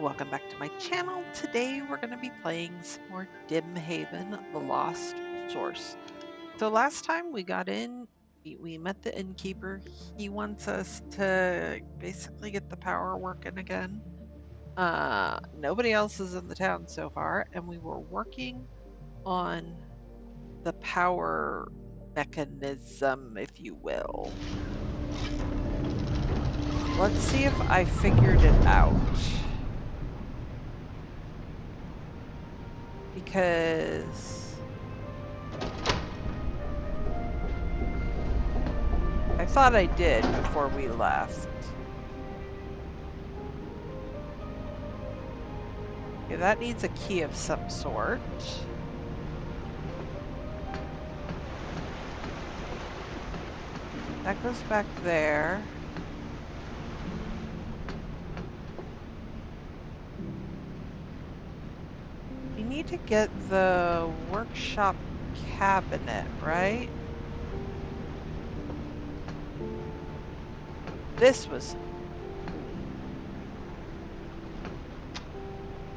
welcome back to my channel. Today we're going to be playing some more Dimhaven the Lost Source. So last time we got in, we met the innkeeper. He wants us to basically get the power working again. Nobody else is in the town so far, and we were working on the power mechanism, if you will. Let's see if I figured it out. Because I thought I did before we left. Okay, that needs a key of some sort. That goes back there. We need to get the workshop cabinet, right? This was...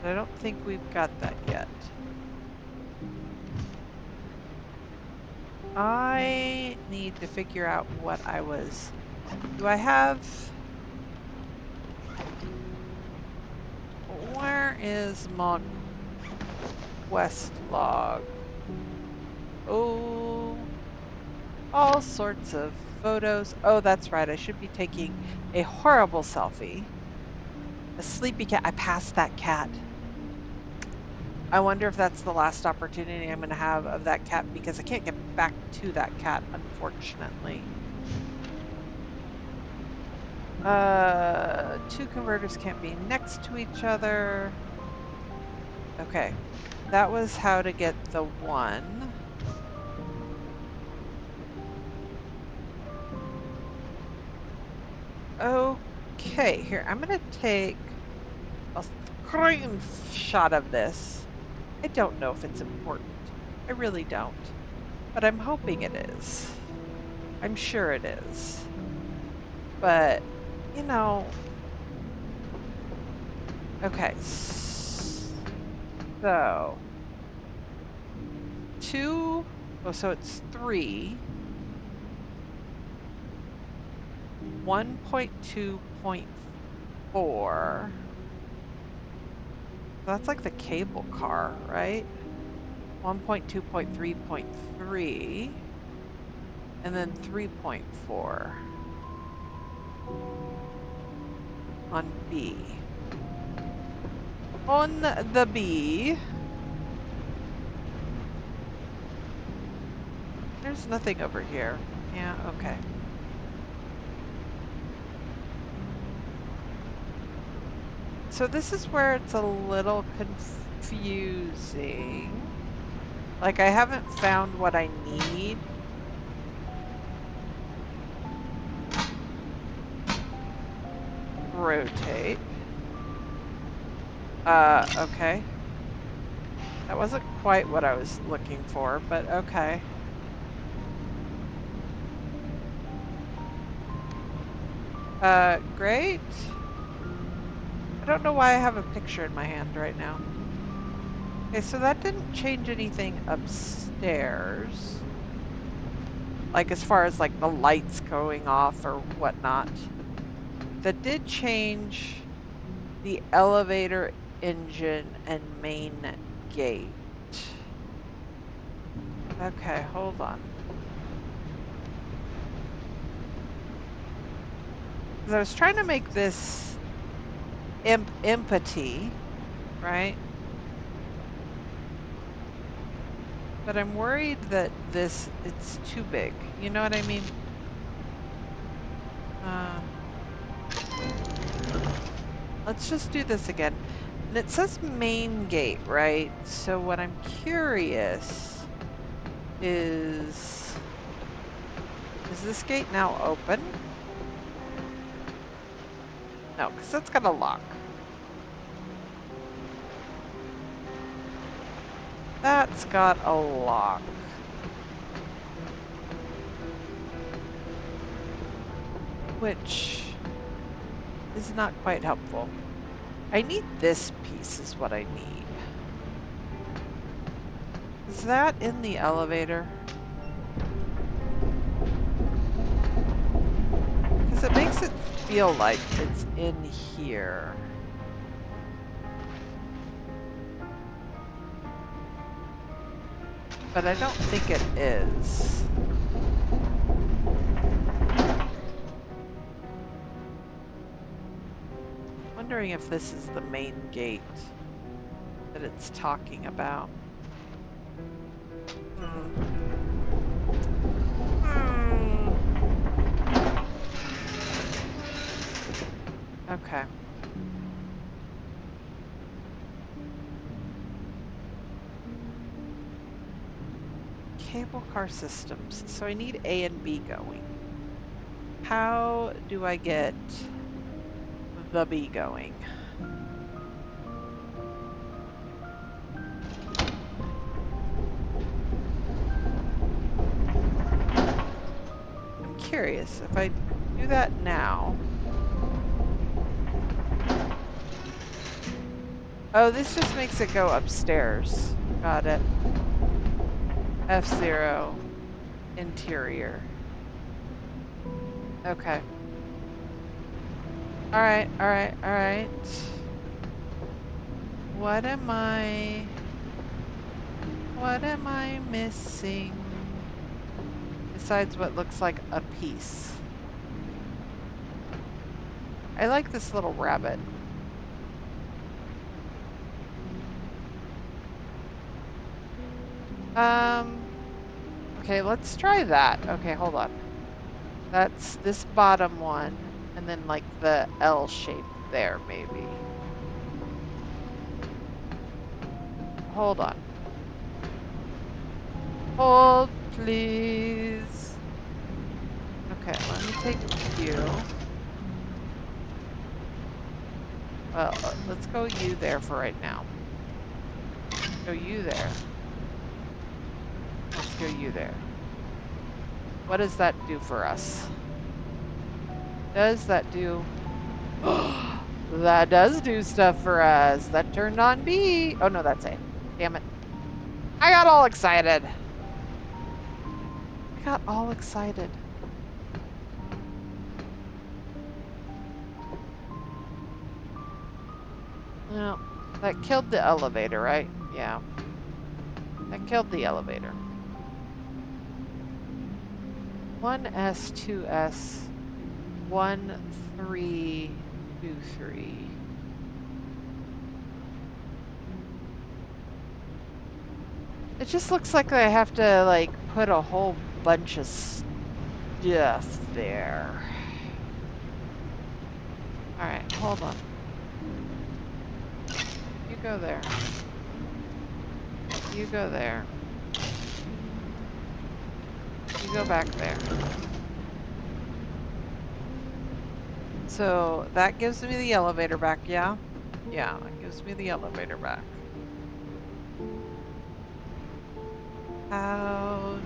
I don't think we've got that yet. I need to figure out what I was... Do I have... Where is my quest log? Oh, all sorts of photos. Oh, that's right. I should be taking a horrible selfie. A sleepy cat. I passed that cat. I wonder if that's the last opportunity I'm going to have of that cat because I can't get back to that cat, unfortunately. Two converters can't be next to each other. Okay. That was how to get the one. Okay, here, I'm going to take a screenshot of this. I don't know if it's important. I really don't. But I'm hoping it is. I'm sure it is. But, you know... Okay. So... 2... Oh, so it's 3. 1.2.4. That's like the cable car, right? 1.2.3.3. And then 3.4 on B. On the B, there's nothing over here. Yeah, okay. So this is where it's a little confusing. Like, I haven't found what I need. Rotate. Okay. That wasn't quite what I was looking for, but okay. Great. I don't know why I have a picture in my hand right now. Okay, so that didn't change anything upstairs. Like, as far as, like, the lights going off or whatnot. That did change the elevator, engine, and main gate. Okay, hold on. I was trying to make this empty, right? But I'm worried that it's too big. You know what I mean? Let's just do this again. And it says main gate, right? So what I'm curious is this gate now open? No, because it's got a lock. That's got a lock. Which is not quite helpful. I need this piece is what I need. Is that in the elevator? Because it makes it feel like it's in here. But I don't think it is. Wondering if this is the main gate that it's talking about. Hmm. Okay. Cable car systems. So I need A and B going. How do I get the B going? I'm curious if I do that now. Oh, this just makes it go upstairs. Got it. F0 interior. Okay. All right, all right, all right. What am I missing besides what looks like a piece? I like this little rabbit. Okay, let's try that. Okay, hold on. That's this bottom one, and then like the L shape there, maybe. Hold on. Hold, please. Okay, let me take you. Well, let's go you there for right now. Go you there. Let's go you there. What does that do for us? Does that do... That does do stuff for us. That turned on B. Oh, no, that's A. Damn it. I got all excited. I got all excited. Well, that killed the elevator, right? Yeah. That killed the elevator. 1S, 2S, 1, 3, 2, 3. It just looks like I have to, like, put a whole bunch of stuff there. All right, hold on. You go there. You go there. You go back there. So that gives me the elevator back, yeah? Yeah, that gives me the elevator back. How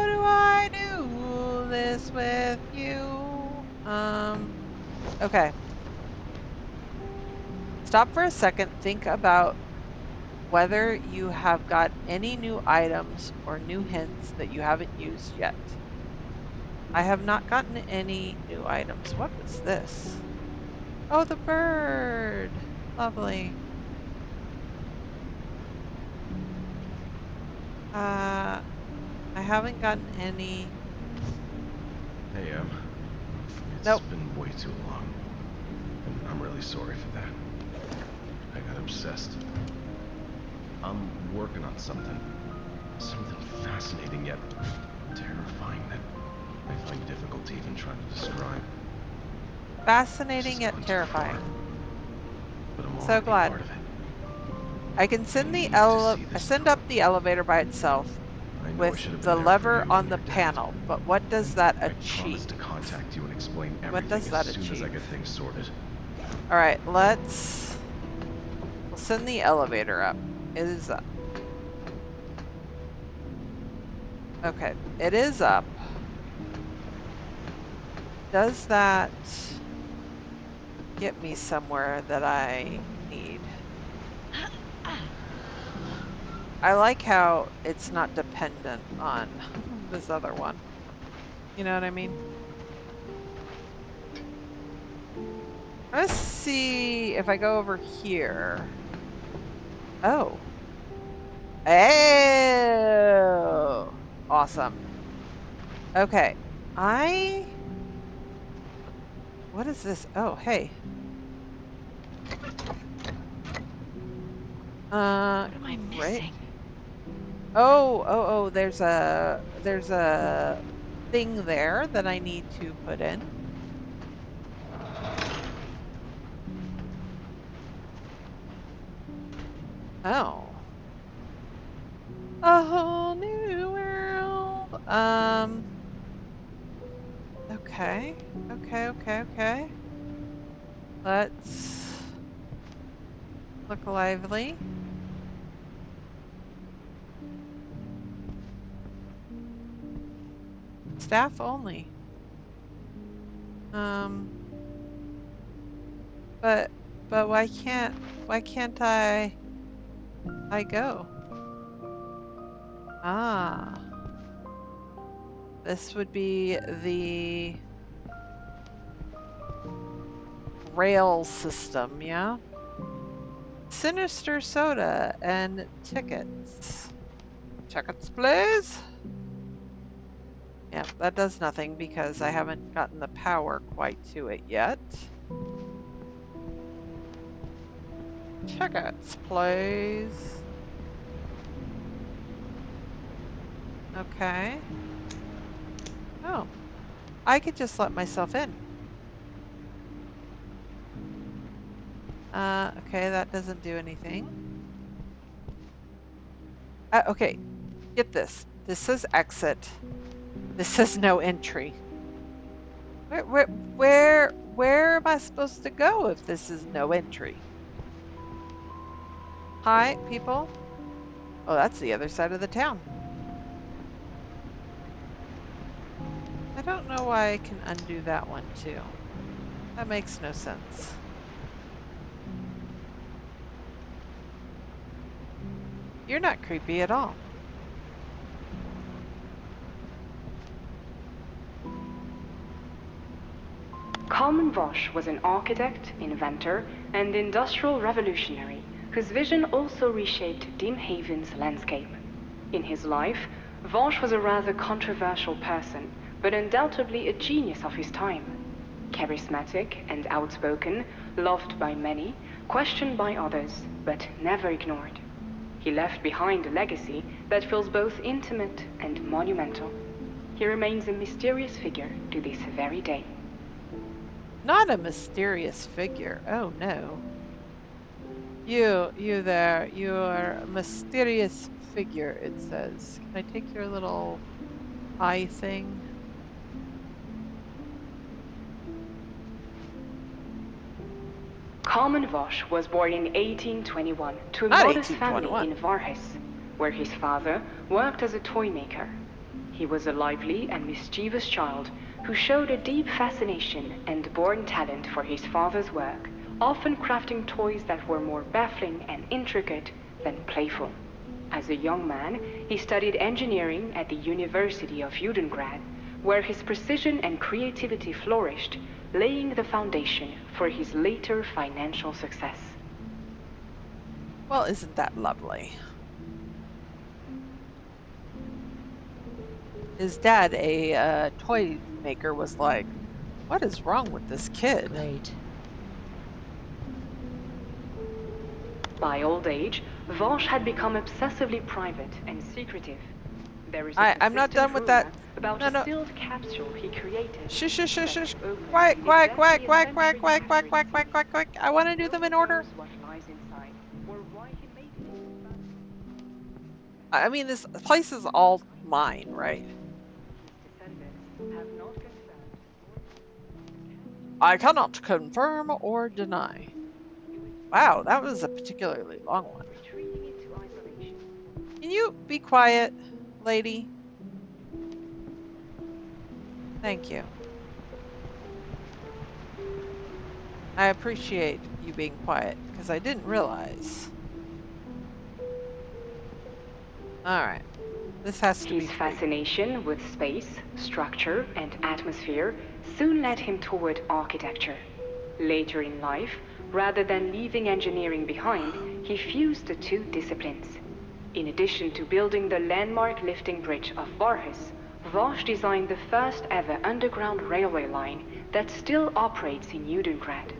do I do this with you? Okay. Stop for a second. Think about whether you have got any new items or new hints that you haven't used yet. I have not gotten any new items. What was this? Oh, the bird. Lovely. I haven't gotten any. Hey, it's Nope. been way too long, and I'm really sorry for that. I got obsessed. I'm working on something fascinating yet terrifying that I find difficult to even try to describe. This Fascinating has yet gone too far, terrifying. but I'm So already glad. part of it. I can I need to see this send up through. the elevator by itself I know I with should have been the there for lever you on and the your dad, panel, but what does and that I promised to achieve? contact you and explain What everything does as that soon as I get achieve? things sorted. All right, we'll send the elevator up. It is up. Okay, it is up. Does that get me somewhere that I need. I like how it's not dependent on this other one. You know what I mean? Let's see if I go over here. Oh. Oh. Awesome. Okay. I What is this? Oh, hey. What am I Great. missing? Oh, there's a thing there that I need to put in. Oh. A whole new world. Okay. Okay. Let's look lively. Staff only. Um, but but why can't I go? Ah, this would be the rail system, yeah? Sinister soda and tickets. Tickets, please. Yeah, that does nothing because I haven't gotten the power quite to it yet. Tickets, please. Okay. Oh, I could just let myself in. Okay, that doesn't do anything. Okay, get this. This says exit. This says no entry. Where am I supposed to go if this is no entry? Hi, people. Oh, that's the other side of the town. I don't know why I can undo that one too. That makes no sense. You're not creepy at all. Carmen Vosch was an architect, inventor, and industrial revolutionary whose vision also reshaped Dimhaven's landscape. In his life, Vosch was a rather controversial person, but undoubtedly a genius of his time. Charismatic and outspoken, loved by many, questioned by others, but never ignored. He left behind a legacy that feels both intimate and monumental. He remains a mysterious figure to this very day. Not a mysterious figure. Oh no. You there. You are a mysterious figure, it says. Can I take your little eye thing? Carmen Vosch was born in 1821 to a Not modest family 1821. in Varhes, where his father worked as a toy maker. He was a lively and mischievous child who showed a deep fascination and born talent for his father's work, often crafting toys that were more baffling and intricate than playful. As a young man, he studied engineering at the University of Judengrad, where his precision and creativity flourished, laying the foundation for his later financial success. Well, isn't that lovely? His dad, a toy maker, was like, "What is wrong with this kid?" Great. By old age, Vosch had become obsessively private and secretive. There is a I'm not done persistent with that. rumor about No, a no. sealed capsule he created, Shush, shush, shush, set shush. to open Quiet, in quiet, quiet, exactly a quiet, quiet, century quiet, after quiet, its quiet, quiet, release. quiet, quiet. I want to do No them in one order. knows what lies inside, or why he made it into the first place. I mean, this place is all mine, right? His descendants have not confirmed nor I cannot confirm or deny. it was Wow, that was a particularly long one. retreating into isolation. Can you be quiet, lady? Thank you. I appreciate you being quiet because I didn't realize. All right. This has to His be 3. fascination with space, structure, and atmosphere soon led him toward architecture. Later in life, rather than leaving engineering behind, he fused the two disciplines. In addition to building the landmark lifting bridge of Varhus, Vosh designed the first ever underground railway line that still operates in Judengrad.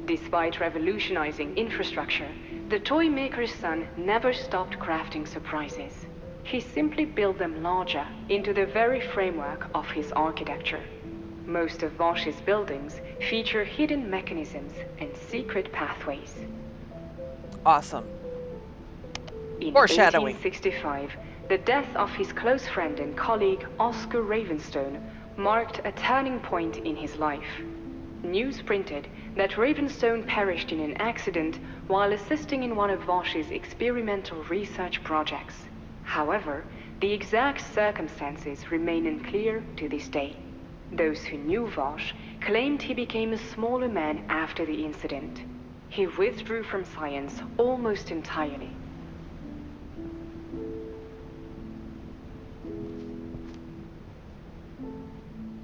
Despite revolutionizing infrastructure, the toy maker's son never stopped crafting surprises. He simply built them larger into the very framework of his architecture. Most of Vosh's buildings feature hidden mechanisms and secret pathways. Awesome. In Foreshadowing. 1865, the death of his close friend and colleague Oscar Ravenstone marked a turning point in his life. News printed that Ravenstone perished in an accident while assisting in one of Vosh's experimental research projects. However, the exact circumstances remain unclear to this day. Those who knew Vosh claimed he became a smaller man after the incident. He withdrew from science almost entirely.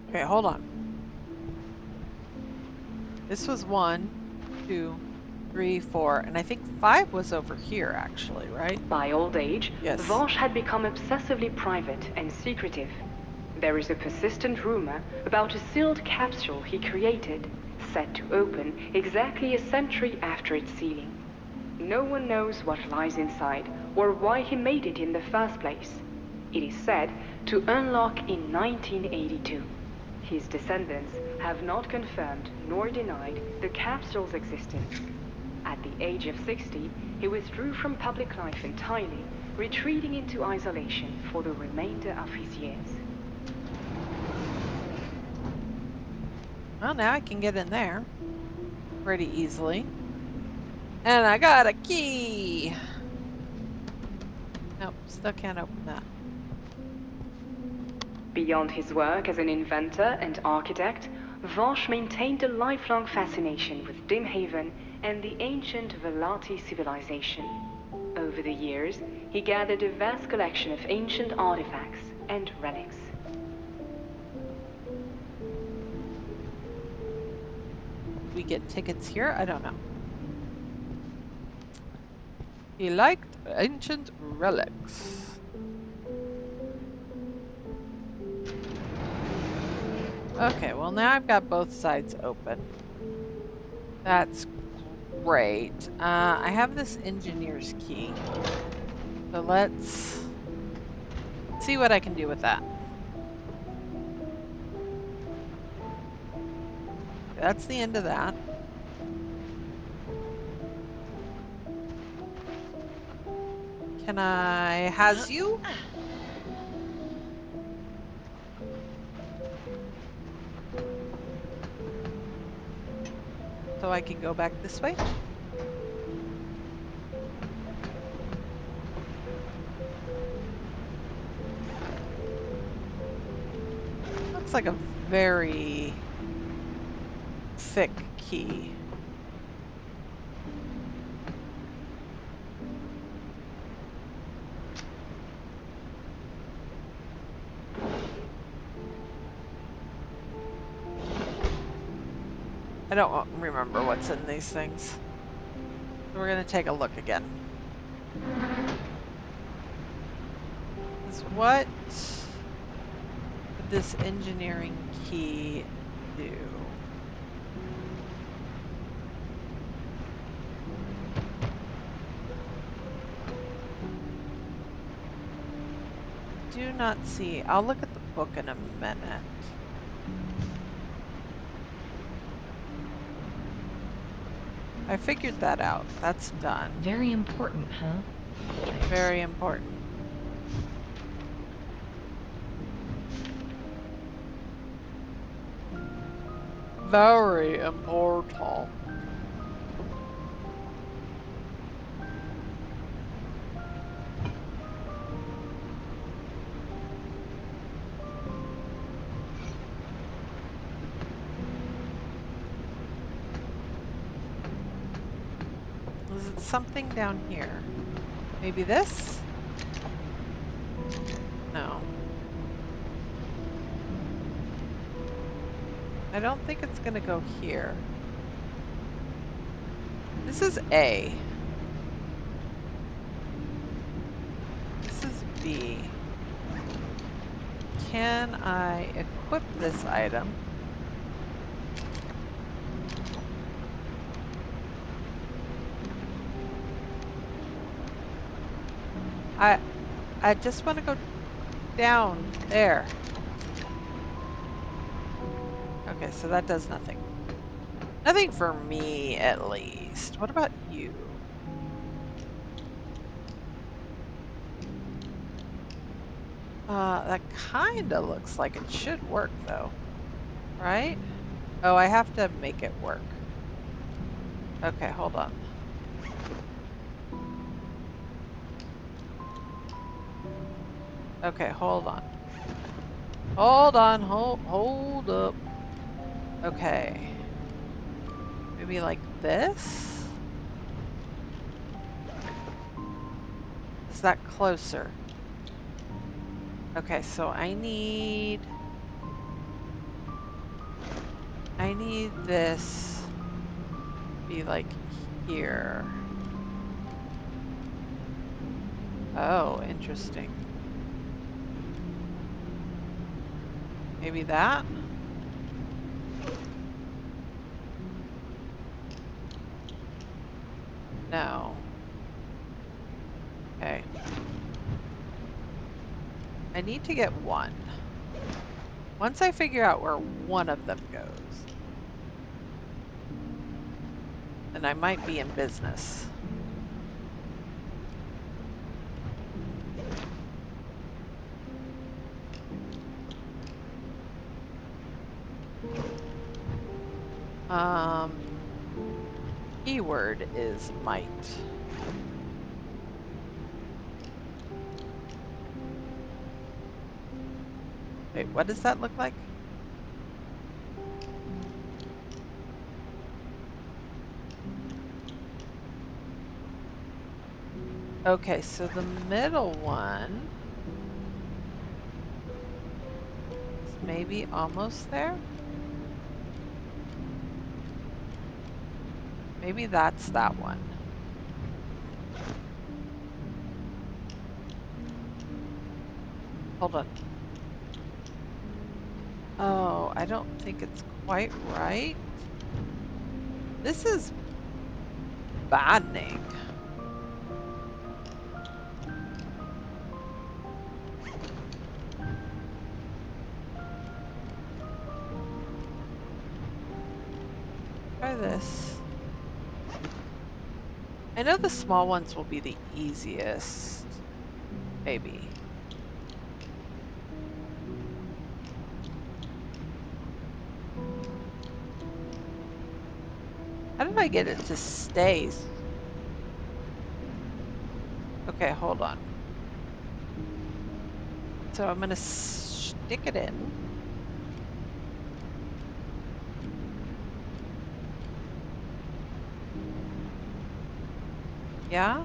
Okay, hold on. This was 1, 2, 3, 4, and I think 5 was over here actually, right? By old age, Yes. Vosh had become obsessively private and secretive. There is a persistent rumor about a sealed capsule he created, set to open exactly a century after its sealing. No one knows what lies inside or why he made it in the first place. It is said to unlock in 1982. His descendants have not confirmed nor denied the capsule's existence. At the age of 60, he withdrew from public life entirely, retreating into isolation for the remainder of his years. Well, now I can get in there pretty easily. And I got a key! Nope, still can't open that. Beyond his work as an inventor and architect, Vosh maintained a lifelong fascination with Dimhaven and the ancient Velati civilization. Over the years, he gathered a vast collection of ancient artifacts and relics. We get tickets here? I don't know. He liked ancient relics. Okay, well now I've got both sides open. That's great. I have this engineer's key. So let's see what I can do with that. That's the end of that. Can I has you? So I can go back this way? Looks like a very thick key. I don't remember what's in these things. So we're going to take a look again. What would this engineering key do? Do not see. I'll look at the book in a minute. I figured that out. That's done. Very important, huh? Very important. Very important. it's something down here. Maybe this? No. I don't think it's going to go here. This is A. This is B. Can I equip this item? I I just want to go down there. Okay, so that does nothing. Nothing for me, at least. What about you? That kind of looks like it should work, though. Right? Oh, I have to make it work. Okay, hold on. Okay, hold on. Hold on, hold up. Okay. Maybe like this? Is that closer? Okay, so I need this to be like here. Oh, interesting. Maybe that? No. Okay. I need to get one. Once I figure out where one of them goes, then I might be in business. Um, Keyword is might. Wait, what does that look like? Okay, so the middle one is maybe almost there. Maybe that's that one. Hold on. Oh, I don't think it's quite right. This is maddening. Try this. I know the small ones will be the easiest. Maybe. How did I get it to stay? Okay, hold on. So I'm going to stick it in. Yeah?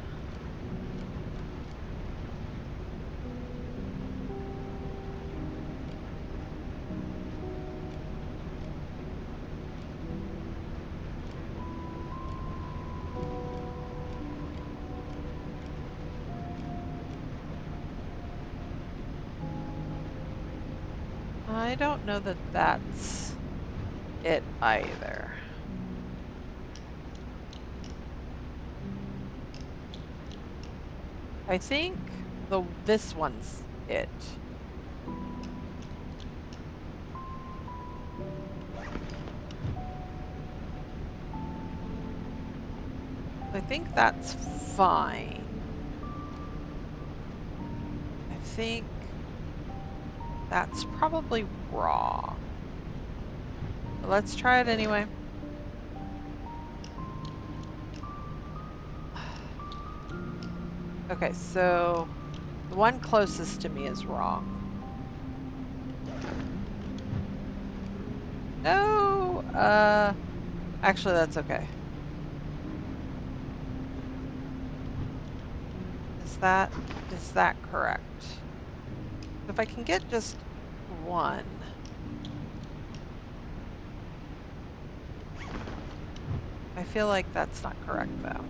I don't know that that's it either. I think this one's it. I think that's fine. I think that's probably wrong. But let's try it anyway. Okay, so the one closest to me is wrong. No, actually that's okay. is that correct? If I can get just one. I feel like that's not correct though.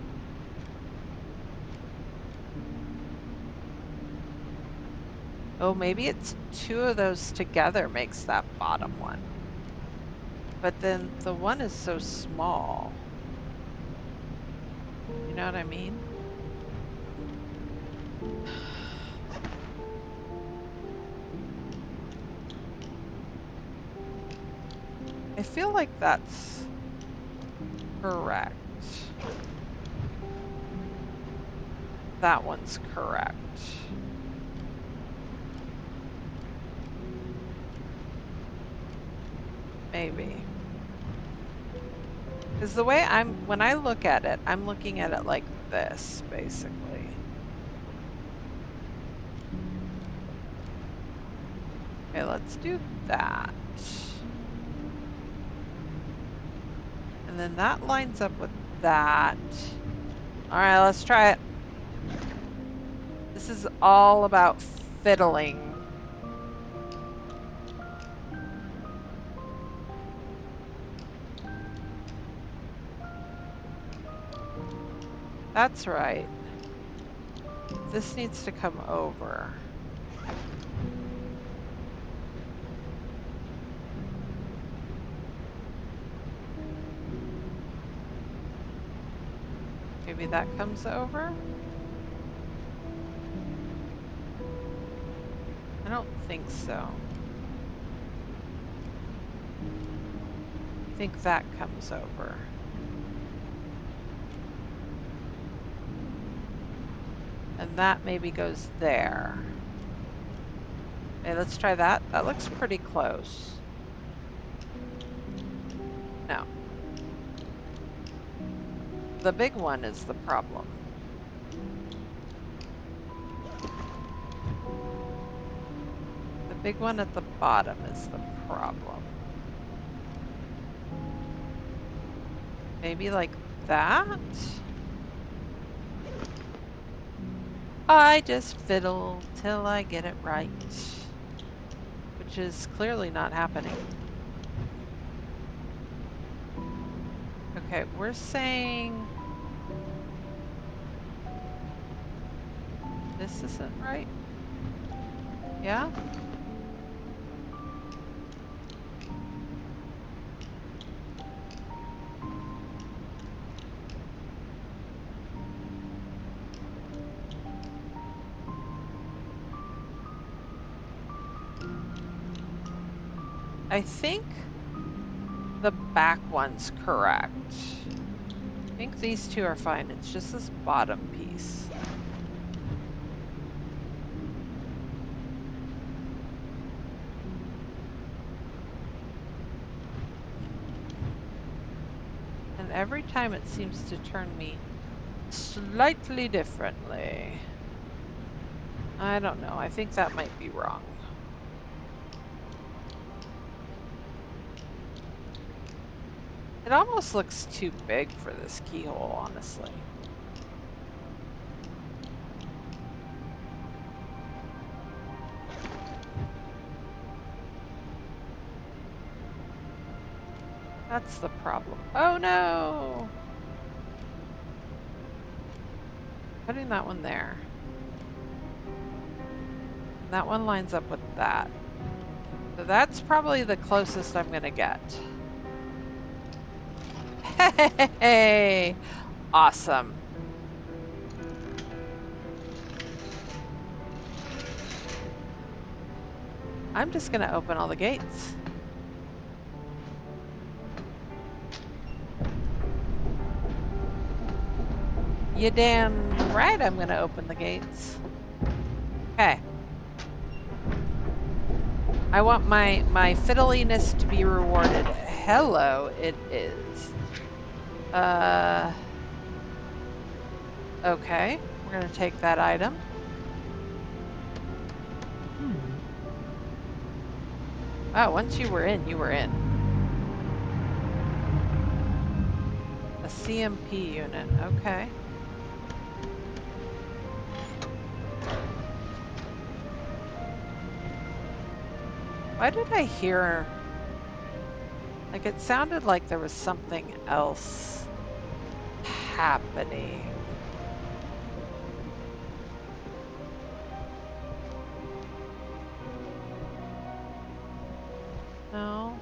Oh, maybe it's two of those together makes that bottom one. But then the one is so small. You know what I mean? I feel like that's correct. That one's correct. Maybe. Because the way when I look at it, I'm looking at it like this, basically. Okay, let's do that. And then that lines up with that. All right, let's try it. This is all about fiddling. That's right. This needs to come over. Maybe that comes over? I don't think so. I think that comes over. And that maybe goes there. Okay, let's try that. That looks pretty close. No. The big one is the problem. The big one at the bottom is the problem. Maybe like that? I just fiddle till I get it right. Which is clearly not happening. Okay, we're saying this isn't right. Yeah? I think the back one's correct. I think these two are fine. It's just this bottom piece. And every time it seems to turn me slightly differently. I don't know. I think that might be wrong. It almost looks too big for this keyhole, honestly. That's the problem. Oh no! Putting that one there. And that one lines up with that. So that's probably the closest I'm gonna get. Hey! Awesome. I'm just gonna open all the gates. You damn right I'm gonna open the gates. Okay. I want my fiddliness to be rewarded. Hello, it is. Okay. We're gonna take that item. Oh, once you were in, you were in. A CMP unit. Okay. Why did I hear... Like, it sounded like there was something else happening. No.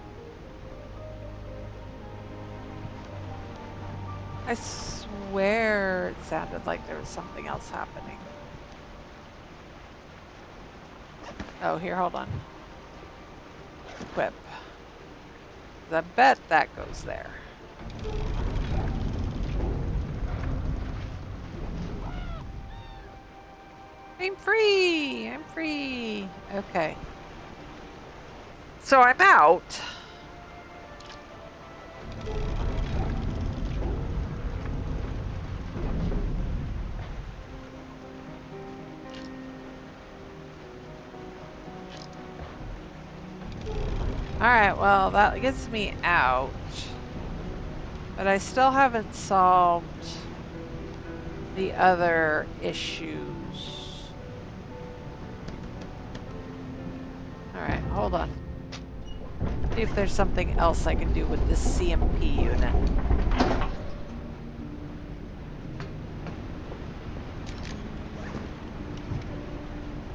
I swear it sounded like there was something else happening. Oh, here, hold on. Equip. I bet that goes there. I'm free! I'm free! Okay. So I'm out. Alright, well, that gets me out. But I still haven't solved the other issues. Alright, hold on. See if there's something else I can do with this CMP unit.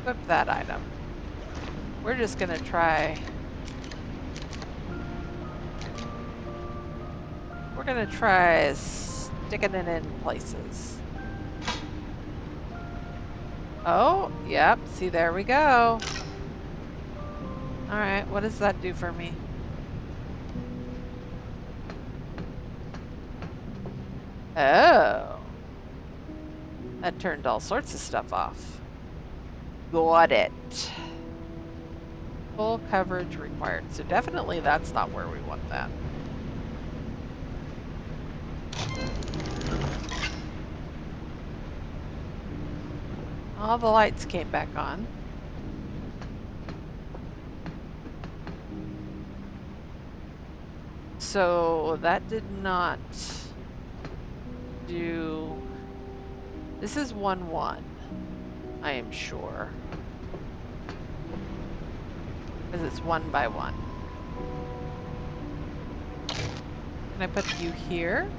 Equip that item. We're just gonna try... We're gonna try sticking it in places. Oh, yep. See, there we go. Alright, what does that do for me? Oh. That turned all sorts of stuff off. Got it. Full coverage required. So definitely that's not where we want that. All the lights came back on. So that did not do... This is 1-1, I am sure. Because it's 1 by 1. Can I put you here?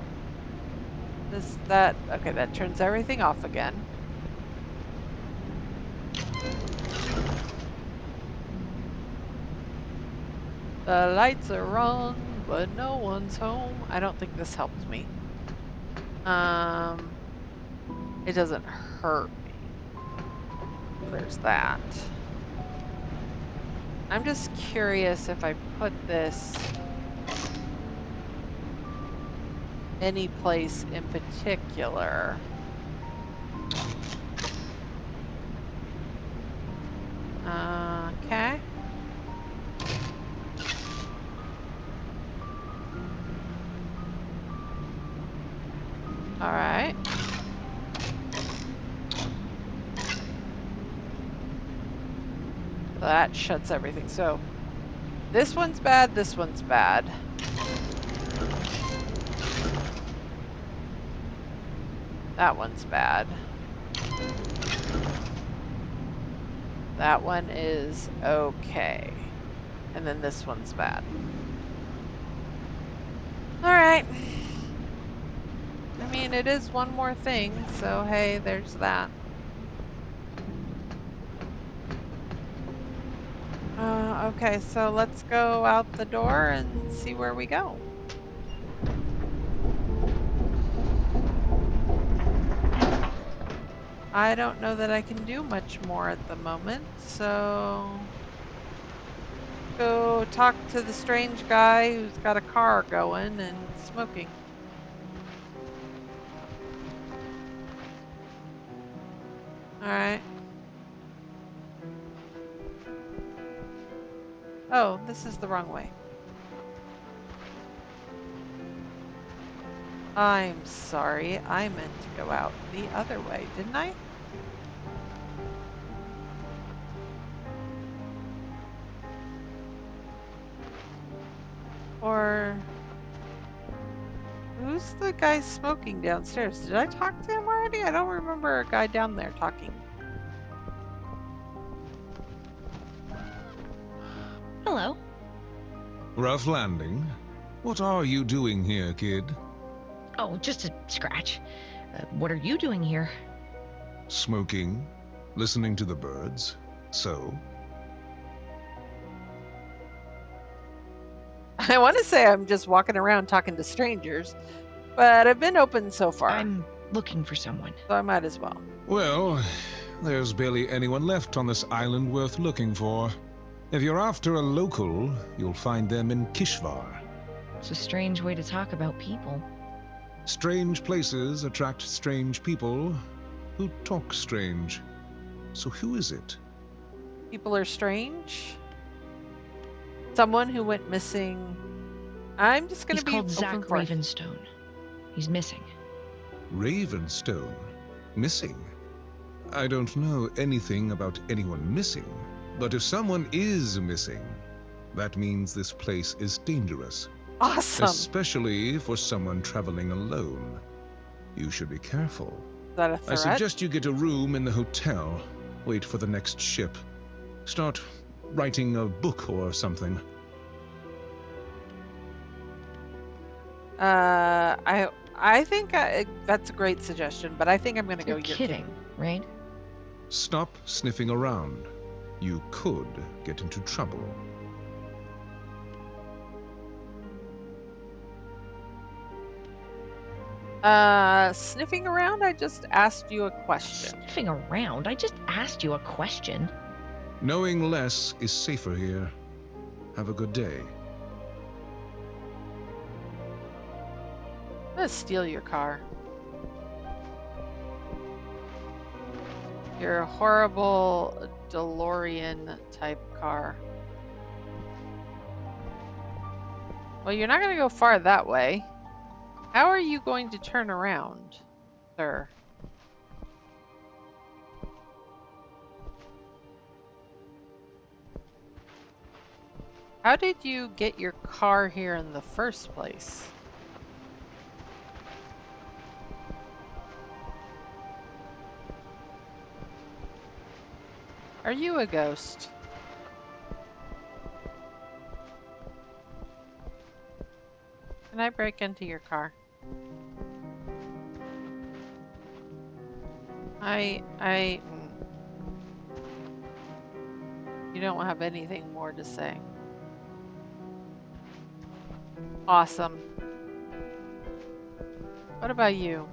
Okay, that turns everything off again. The lights are on, but no one's home. I don't think this helped me. It doesn't hurt me. There's that. I'm just curious if I put this any place in particular. Okay. All right. That shuts everything. So this one's bad, this one's bad. That one's bad. That one is okay. And then this one's bad. All right. I mean, it is one more thing, so hey, there's that. Okay, so let's go out the door and see where we go. I don't know that I can do much more at the moment, so go talk to the strange guy who's got a car going and smoking. All right. Oh, this is the wrong way. I'm sorry. I meant to go out the other way, didn't I? Or who's the guy smoking downstairs? Did I talk to him already? I don't remember a guy down there talking. Rough landing. What are you doing here, kid? Oh, just a scratch. What are you doing here? Smoking? Listening to the birds? So? I want to say I'm just walking around talking to strangers, but I've been open so far, I'm looking for someone. so I might as well. Well, there's barely anyone left on this island worth looking for. If you're after a local, you'll find them in Kishvar. It's a strange way to talk about people. Strange places attract strange people who talk strange. So who is it? People are strange. Someone who went missing. I'm just going He's to be called open Zach for it. Ravenstone. He's missing. Ravenstone. Missing. I don't know anything about anyone missing, but if someone is missing, that means this place is dangerous. Awesome. Especially for someone traveling alone. You should be careful. Is that a I threat? suggest you get a room in the hotel. Wait for the next ship. Start writing a book or something. I think that's a great suggestion, but I think I'm going to go. You're kidding, right? Stop sniffing around. You could get into trouble. Sniffing around. I just asked you a question. Sniffing around? I just asked you a question. Knowing less is safer here. Have a good day. I'm gonna steal your car. Your horrible DeLorean type car. Well, you're not gonna go far that way. How are you going to turn around, sir? How did you get your car here in the first place? Are you a ghost? Can I break into your car? You don't have anything more to say. Awesome. What about you?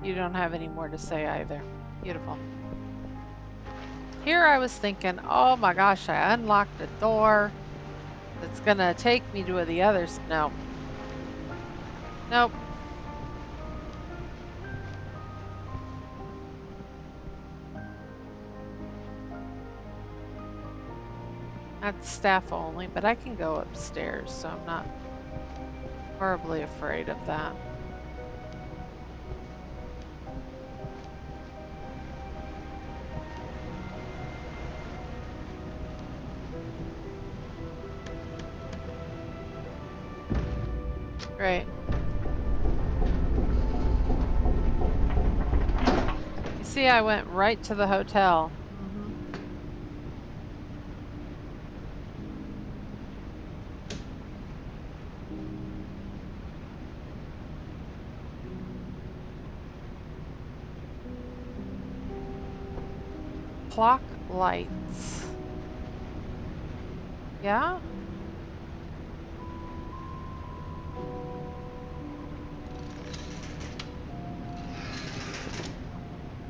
You don't have any more to say either. Beautiful. Here I was thinking, oh my gosh, I unlocked a door that's gonna take me to the others. No. Nope. That's staff only, but I can go upstairs, so I'm not horribly afraid of that. Great. You see, I went right to the hotel. Clock lights. Yeah?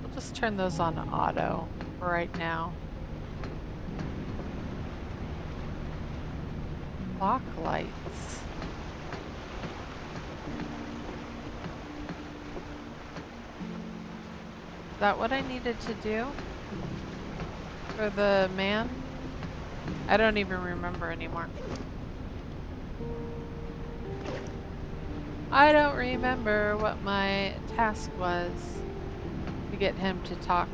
We'll just turn those on auto for right now. Clock lights. Is that what I needed to do for the man? I don't even remember anymore. I don't remember what my task was to get him to talk.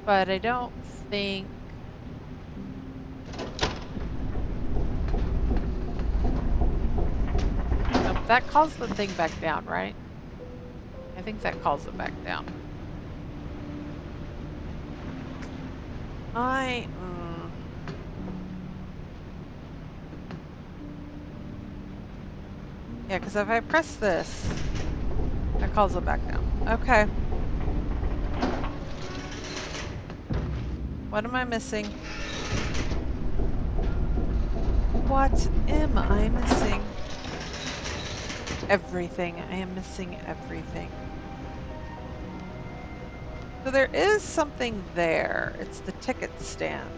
But I don't think That calls the thing back down, right? I think that calls it back down. I... Yeah, because if I press this, that calls it back down. Okay. What am I missing? What am I missing? Everything. I am missing everything. So there is something there. It's the ticket stand,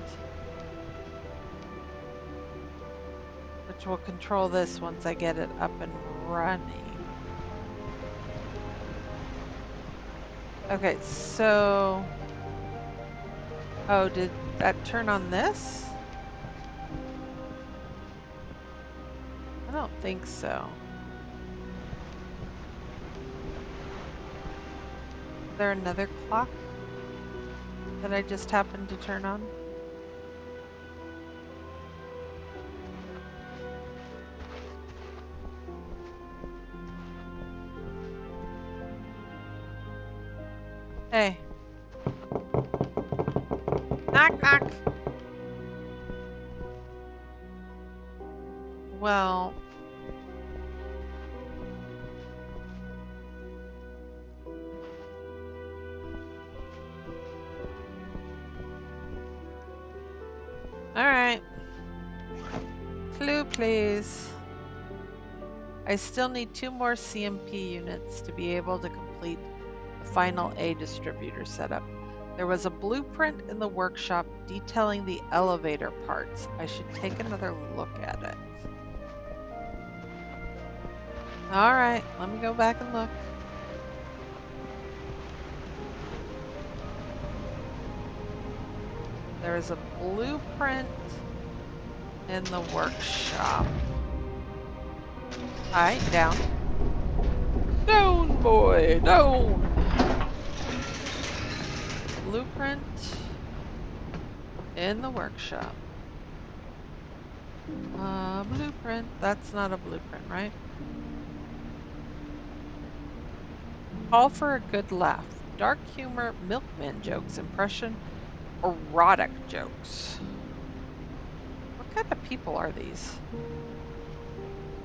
which will control this once I get it up and running. Okay, so... Oh, did that turn on this? I don't think so. Is there another clock that I just happened to turn on? Hey. Knock, knock. Well... Alright. Clue, please. I still need 2 more CMP units to be able to complete the final A distributor setup. There was a blueprint in the workshop detailing the elevator parts. I should take another look at it. Alright, let me go back and look. There is a blueprint in the workshop. Alright, down. Down, boy, down! Blueprint in the workshop. Blueprint. That's not a blueprint, right? Call for a good laugh. Dark humor, milkman jokes, impression, erotic jokes. What kind of people are these?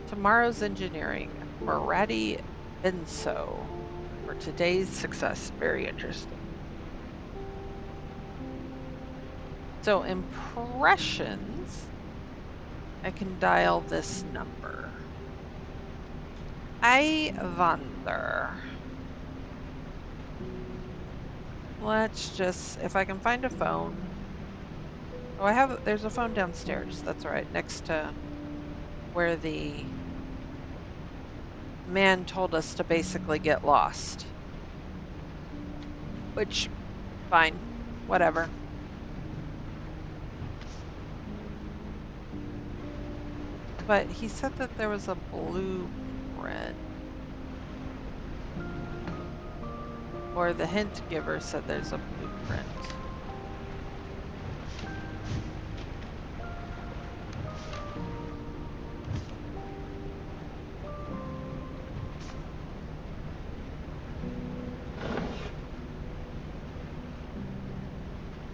Tomorrow's engineering. Maradi Benso. For today's success. Very interesting. So impressions. I can dial this number. I wonder. Let's just, if I can find a phone. Oh, there's a phone downstairs. That's right, next to where the man told us to basically get lost. Which, fine, whatever. But he said that there was a blueprint. Or the hint giver said there's a blueprint.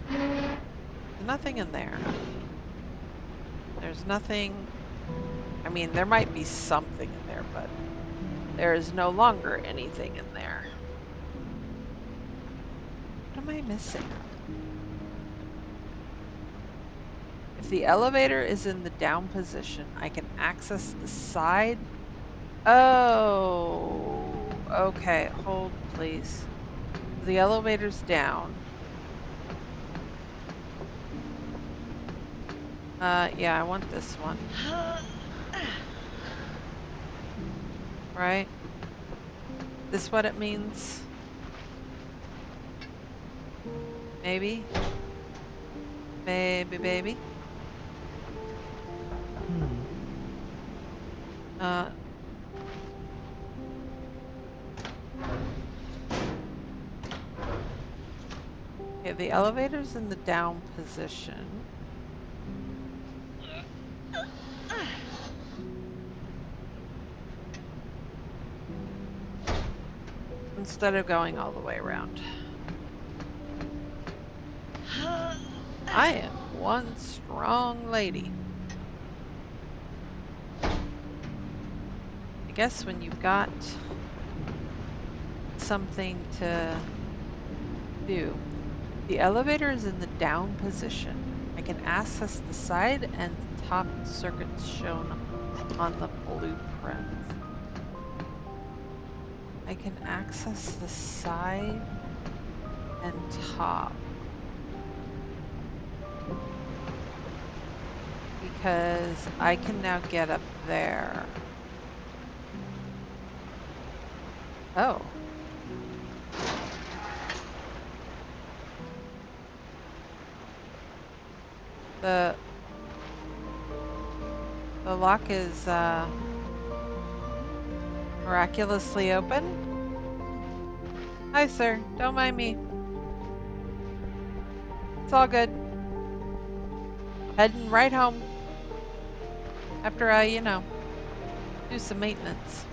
There's nothing in there. There's nothing... I mean, there might be something in there, but there is no longer anything in there. What am I missing? If the elevator is in the down position, I can access the side. Oh, okay. Hold, please. The elevator's down. Yeah, I want this one. Right? This what it means? Maybe? Baby, baby? Uh... Okay, the elevator's in the down position. instead of going all the way around. I am one strong lady. I guess when you've got something to do. The elevator is in the down position. I can access the side and top circuits shown on the blueprint. I can access the side and top because I can now get up there. Oh. The lock is miraculously open. Hi, sir. Don't mind me. It's all good. Heading right home. After I, do some maintenance.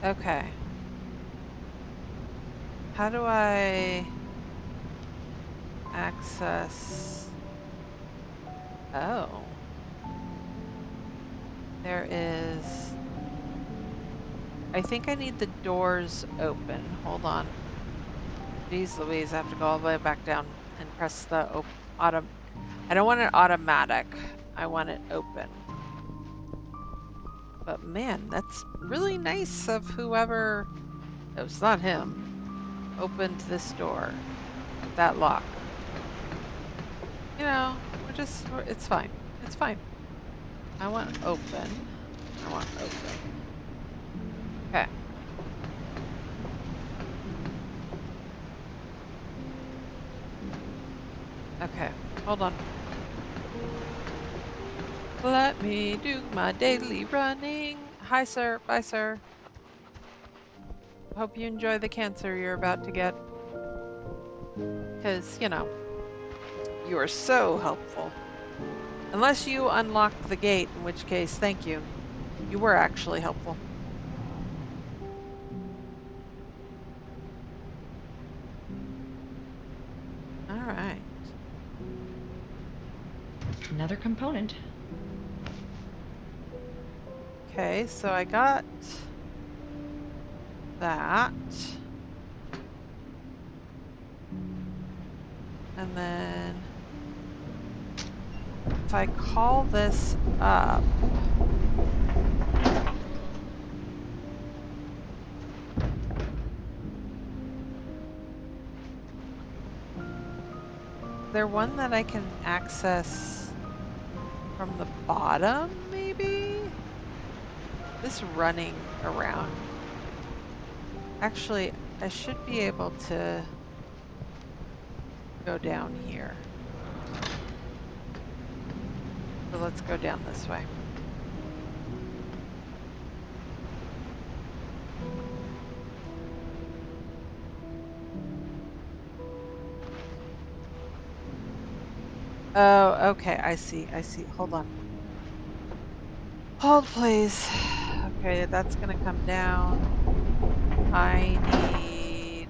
Okay. How do I access? Oh. There is. I think I need the doors open. Hold on. Jeez Louise, I have to go all the way back down and press the auto. I don't want it automatic. I want it open. But man, that's really nice of whoever. Oh, it's not him. Opened this door. That lock. It's fine. It's fine. I want open. I want open. Okay. Okay. Hold on. Let me do my daily running. Hi, sir. Bye, sir. Hope you enjoy the cancer you're about to get. Because, you are so helpful. Unless you unlocked the gate, in which case, thank you. You were actually helpful. All right. Another component. Okay, so I got that. And then if I call this up, is there one that I can access from the bottom, maybe? This running around. Actually, I should be able to go down here. So let's go down this way. Oh, okay. I see. Hold on. Hold, please. Okay, that's gonna come down. I need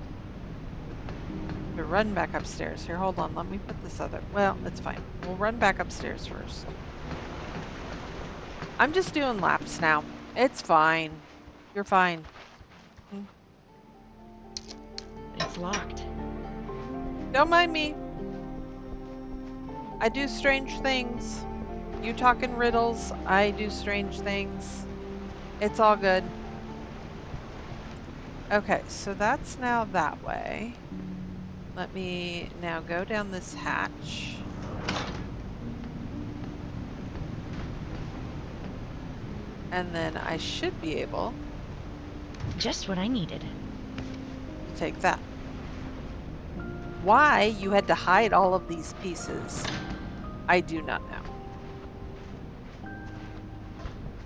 to run back upstairs. Here, hold on. Let me put this other. Well, it's fine. We'll run back upstairs first. I'm just doing laps now. It's fine. You're fine. It's locked. Don't mind me. I do strange things. You talk in riddles. I do strange things. It's all good. Okay, so that's now that way. Let me now go down this hatch. And then I should be able Just what I needed. to take that. Why you had to hide all of these pieces, I do not know.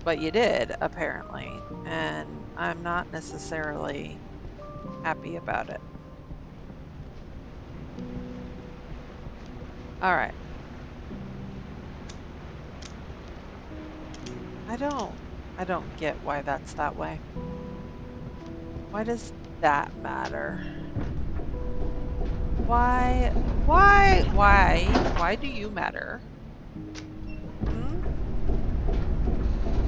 But you did, apparently. And I'm not necessarily happy about it. All right. I don't I don't get why that's that way. Why does that matter? Why do you matter? Hmm?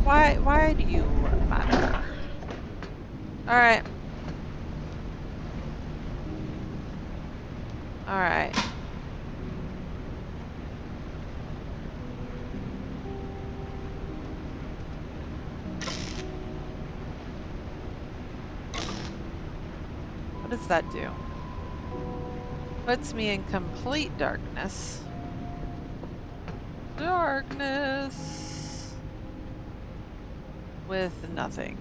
Why do you matter? All right. All right. What does that do? Puts me in complete darkness. Darkness with nothing.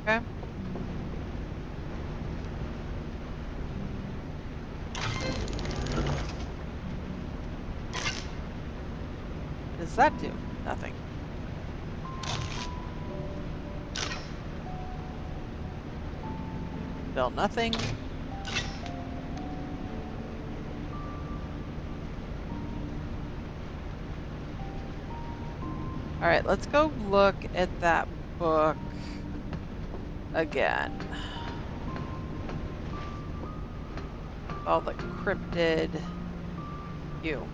Okay. What does that do? Nothing. Still nothing. All right, let's go look at that book again. All the cryptid you.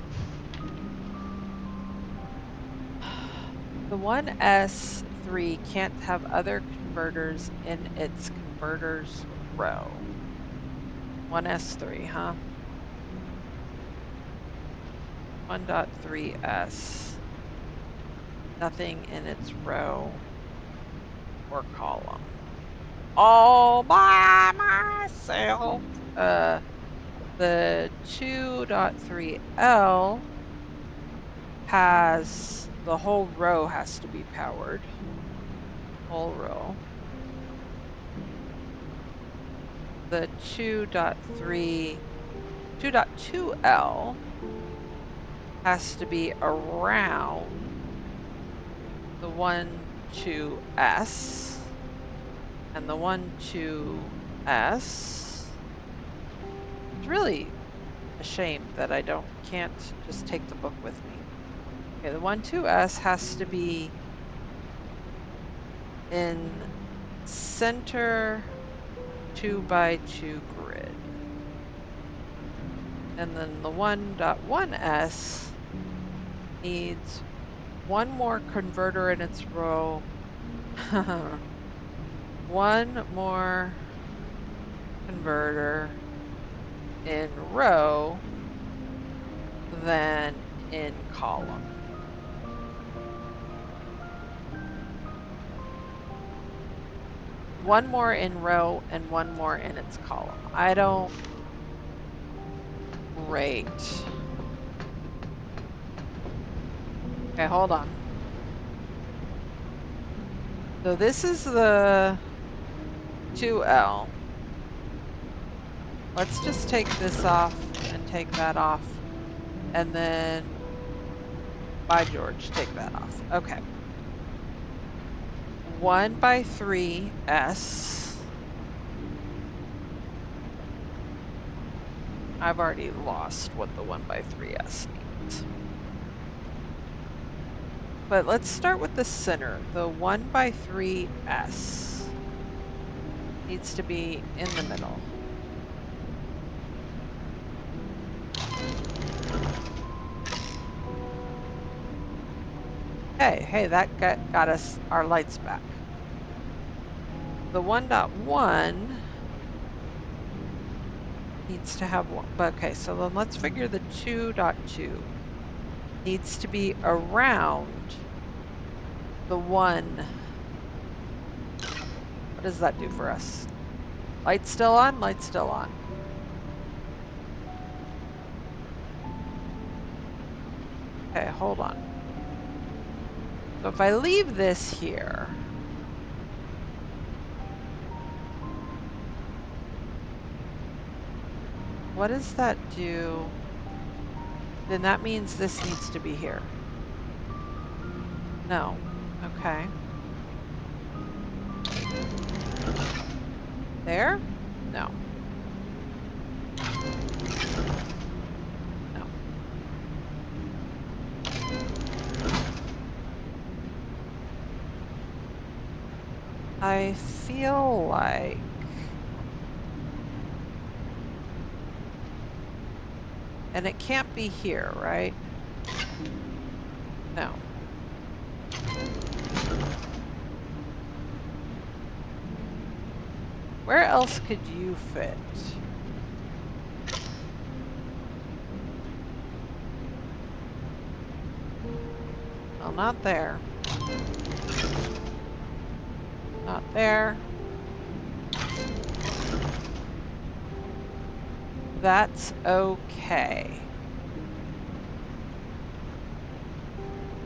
The 1S3 can't have other converters in its converters row. 1S3, huh? 1.3S. Nothing in its row or column. All by myself. The 2.3L has the whole row has to be powered. Whole row. The 2.2L has to be around the 1.2S, and the 1.2S. It's really a shame that I can't just take the book with me. Okay, the 1.2S has to be in center 2x2 grid. And then the 1.1S needs one more converter in its row. One more converter in row than in column. One more in row and one more in its column. I don't. Great. Okay, hold on. So this is the 2L. Let's just take this off and take that off. And then, by George, take that off. Okay. 1x3S. I've already lost what the 1x3S means. But let's start with the center. The 1x3S needs to be in the middle. Hey, that got us our lights back. The 1.1 needs to have one. Okay, so then let's figure the 2.2 needs to be around the 1. What does that do for us? Light still on? Light still on. Okay, hold on. So if I leave this here, what does that do? Then that means this needs to be here. No. Okay. There? No. No. I feel like and it can't be here, right? No. Where else could you fit? Well, not there. Not there. That's okay.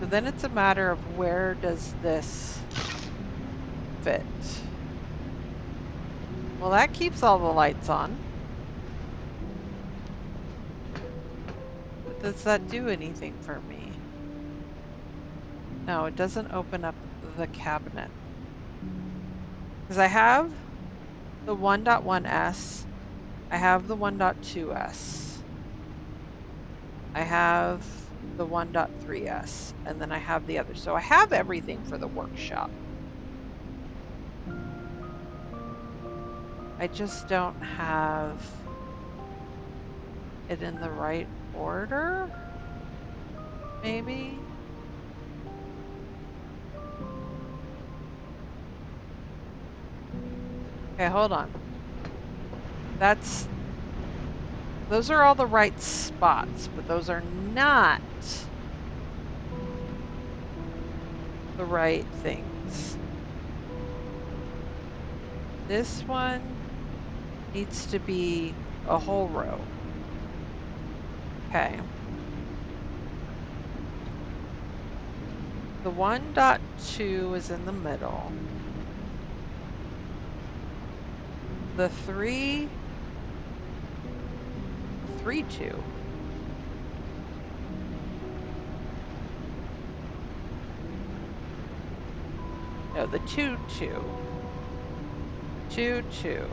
So then it's a matter of where does this fit? Well, that keeps all the lights on. But does that do anything for me? No, it doesn't open up the cabinet. Because I have the 1.1s, I have the 1.2s, I have the 1.3s, and then I have the other. So I have everything for the workshop. I just don't have it in the right order, maybe? Okay, hold on. Those are all the right spots, but those are not the right things. This one needs to be a whole row. Okay. The 1.2 is in the middle. The 3.2. No, the 2.2. 2.2.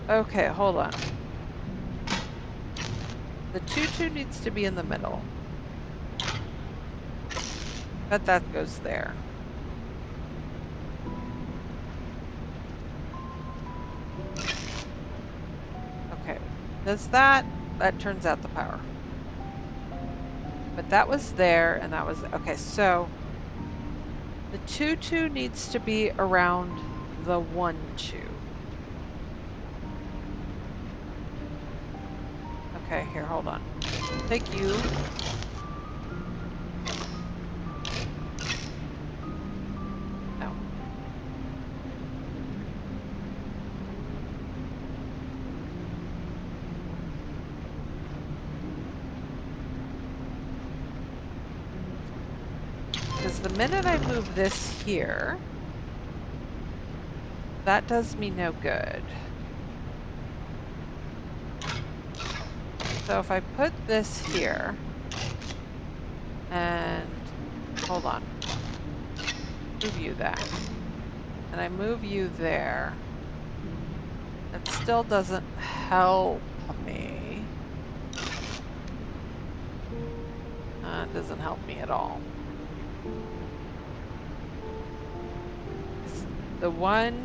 Okay, hold on. The 2.2 needs to be in the middle. But that goes there. Okay. Does that turns out the power. But that was there and that was okay, so the 2.2 needs to be around the 1.2. Okay, here, hold on. Take you. No. Because the minute I move this here, that does me no good. So if I put this here, and hold on, move you there, and I move you there, it still doesn't help me. It doesn't help me at all. The 1.2s.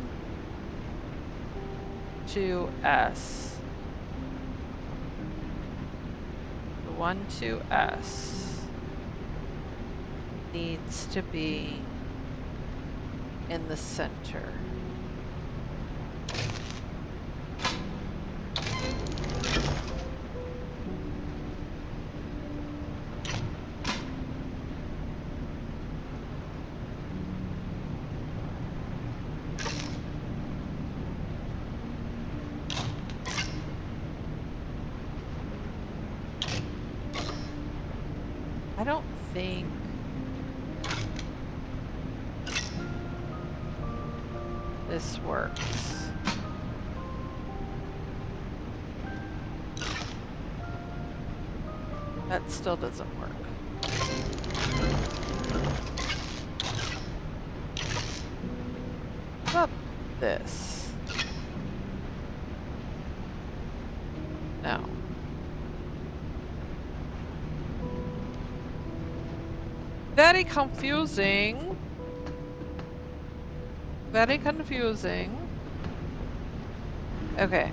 The 1.2s needs to be in the center. I don't think this works. That still doesn't work. What about this? No. very confusing. Very confusing. Okay.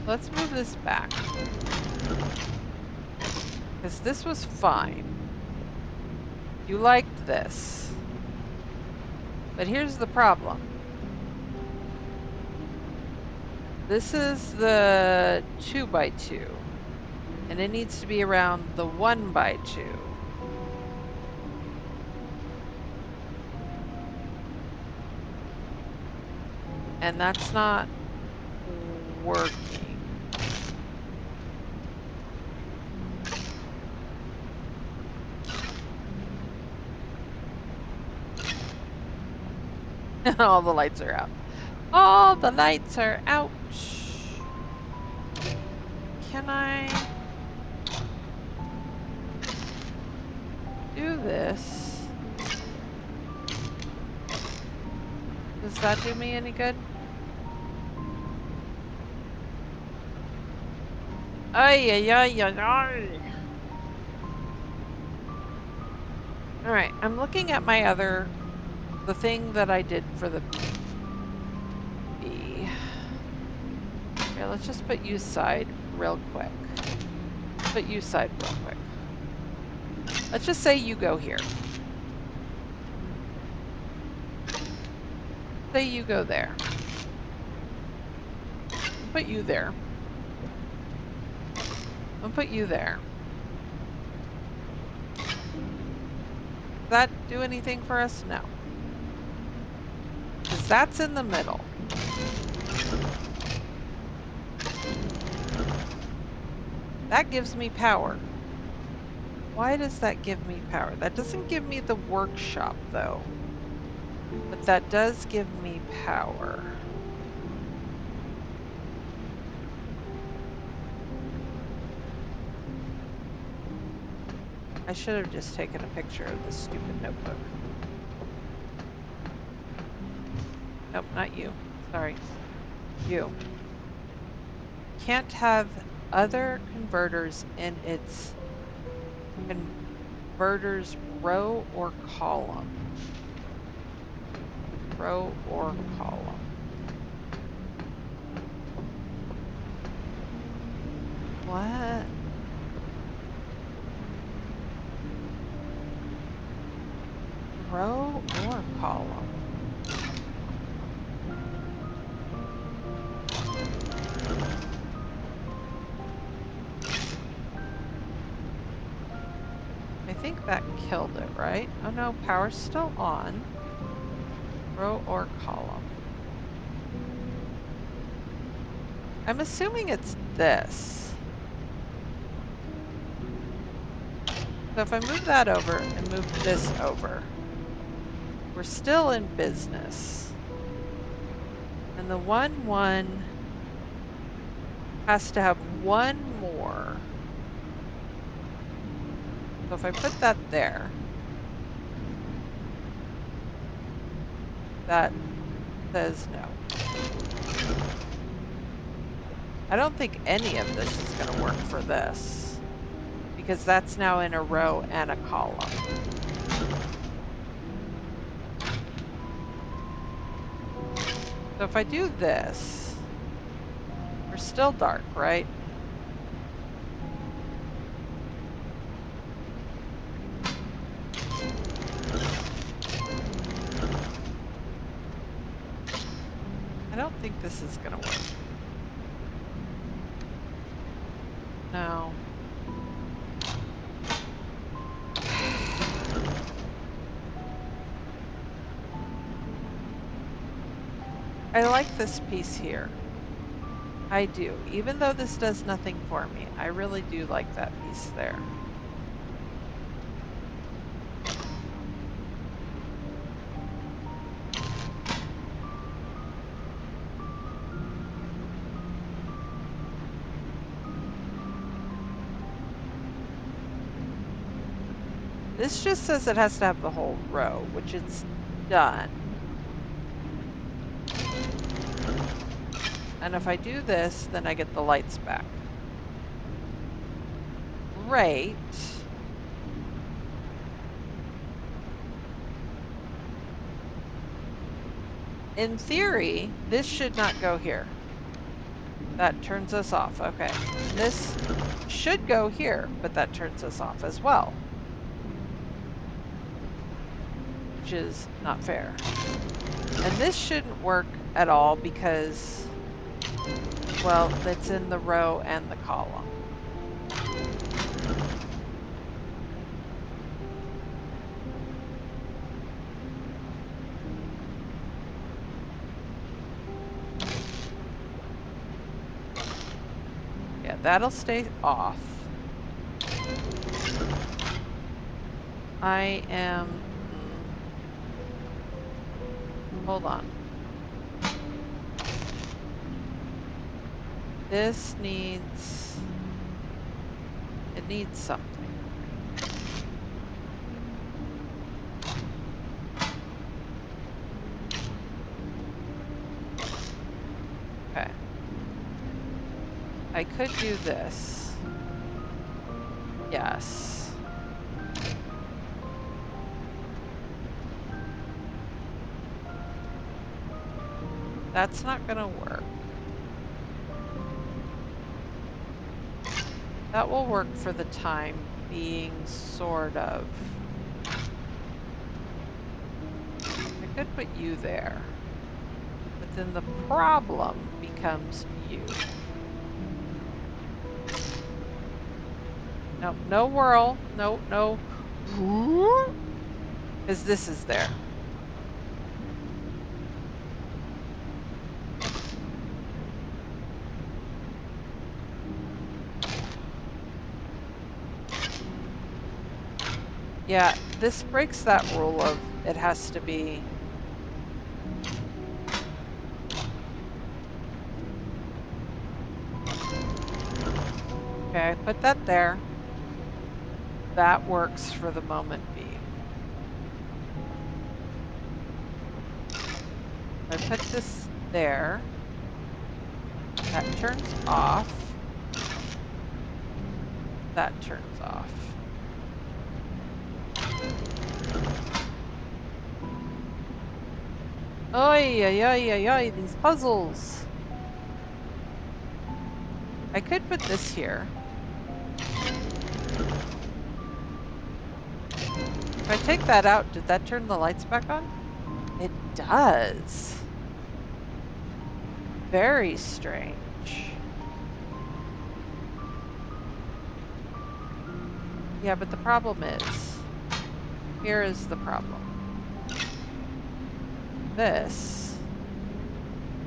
Let's move this back. Because this was fine. You liked this. But here's the problem. This is the 2x2. And it needs to be around the 1x2. And that's not working. All the lights are out. All the lights are out. Can I do this? Does that do me any good? Ay, ay, ay, ay, ay. All right, I'm looking at my the thing that I did for the bee. Here, let's just put you side real quick. Put you side real quick. Let's just say you go here. Say you go there. I'll put you there. I'll put you there. Does that do anything for us? No. Because that's in the middle. That gives me power. Why does that give me power? That doesn't give me the workshop, though. But that does give me power. I should have just taken a picture of this stupid notebook. Nope, not you. Sorry. You. Can't have other converters in its converters row or column. Row or column. What? Row or column? I think that killed it, right? Oh no, power's still on. Row or column. I'm assuming it's this. So if I move that over and move this over, we're still in business. And the 1-1 has to have one more. So if I put that there, that says no. I don't think any of this is going to work for this, because that's now in a row and a column. So if I do this, we're still dark, right? I don't think this is going to work. No. I like this piece here. I do. Even though this does nothing for me, I really do like that piece there. This just says it has to have the whole row, which it's done. And if I do this, then I get the lights back. great. In theory, this should not go here. That turns us off. Okay. And this should go here, but that turns us off as well. Which is not fair. And this shouldn't work at all because, well, it's in the row and the column. Yeah, that'll stay off. I am... hold on. This needs... it needs something. Okay. I could do this. Yes. That's not gonna work. That will work for the time being, sort of. I could put you there. But then the problem becomes you. Nope, no whirl. No, no. Because this is there. Yeah, this breaks that rule of it has to be... okay, I put that there. That works for the moment being. I put this there. That turns off. That turns off. Oy, oy, oy, oy, oy, these puzzles. I could put this here. If I take that out, did that turn the lights back on? It does. Very strange. Yeah, but the problem is, here is the problem. This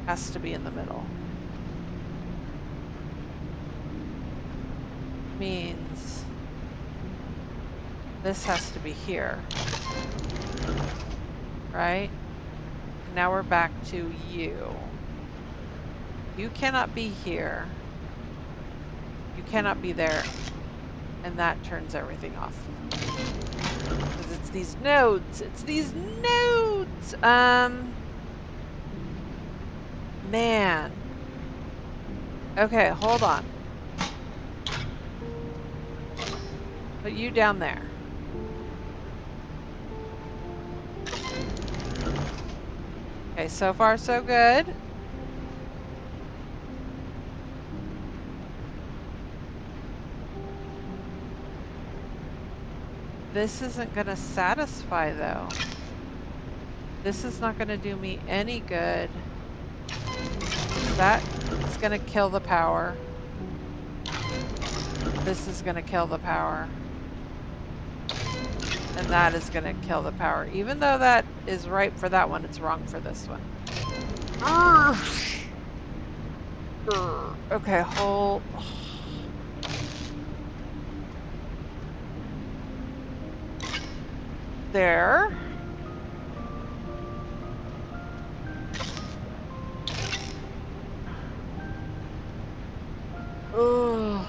has to be in the middle. Means this has to be here. Right? And now we're back to you. You cannot be here. You cannot be there. And that turns everything off. Because it's these nodes. It's these nodes! Man. Okay, hold on. Put you down there. Okay, so far so good. This isn't gonna satisfy though. This is not gonna do me any good. That is gonna kill the power. This is gonna kill the power. And that is gonna kill the power. Even though that is right for that one, it's wrong for this one. Okay, hold. There. Ugh.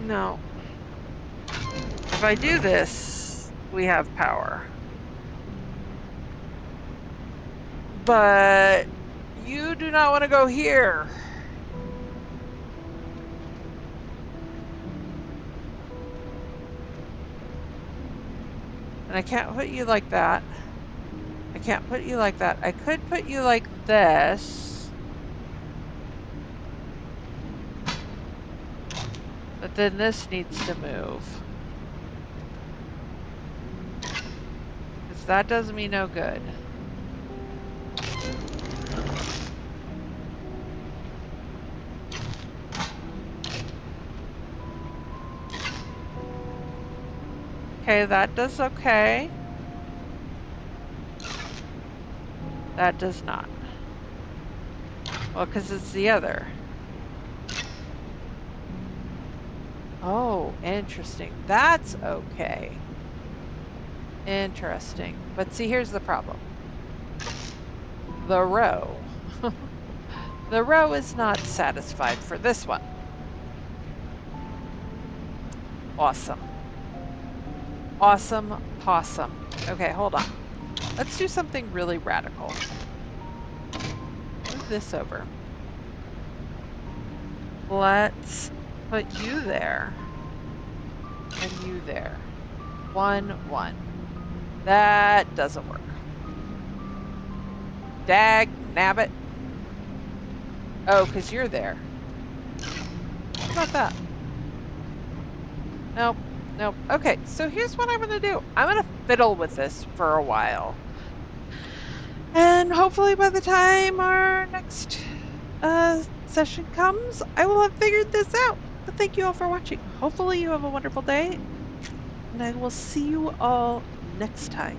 No. If I do this, we have power. But you do not want to go here. And I can't put you like that. I can't put you like that. I could put you like this. But then this needs to move. Because that does me no good. Okay, that does okay. That does not. Well, because it's the other. Oh, interesting. That's okay. Interesting. But see, here's the problem. The row. The row is not satisfied for this one. Awesome. Awesome possum. Okay, hold on. Let's do something really radical. Move this over. Let's put you there and you there. 1, 1. That doesn't work. Dag nabbit. Oh, because you're there. How about that? Nope. Nope. Okay, so here's what I'm going to do. I'm going to fiddle with this for a while. And hopefully by the time our next session comes, I will have figured this out. But thank you all for watching. Hopefully you have a wonderful day, and I will see you all next time.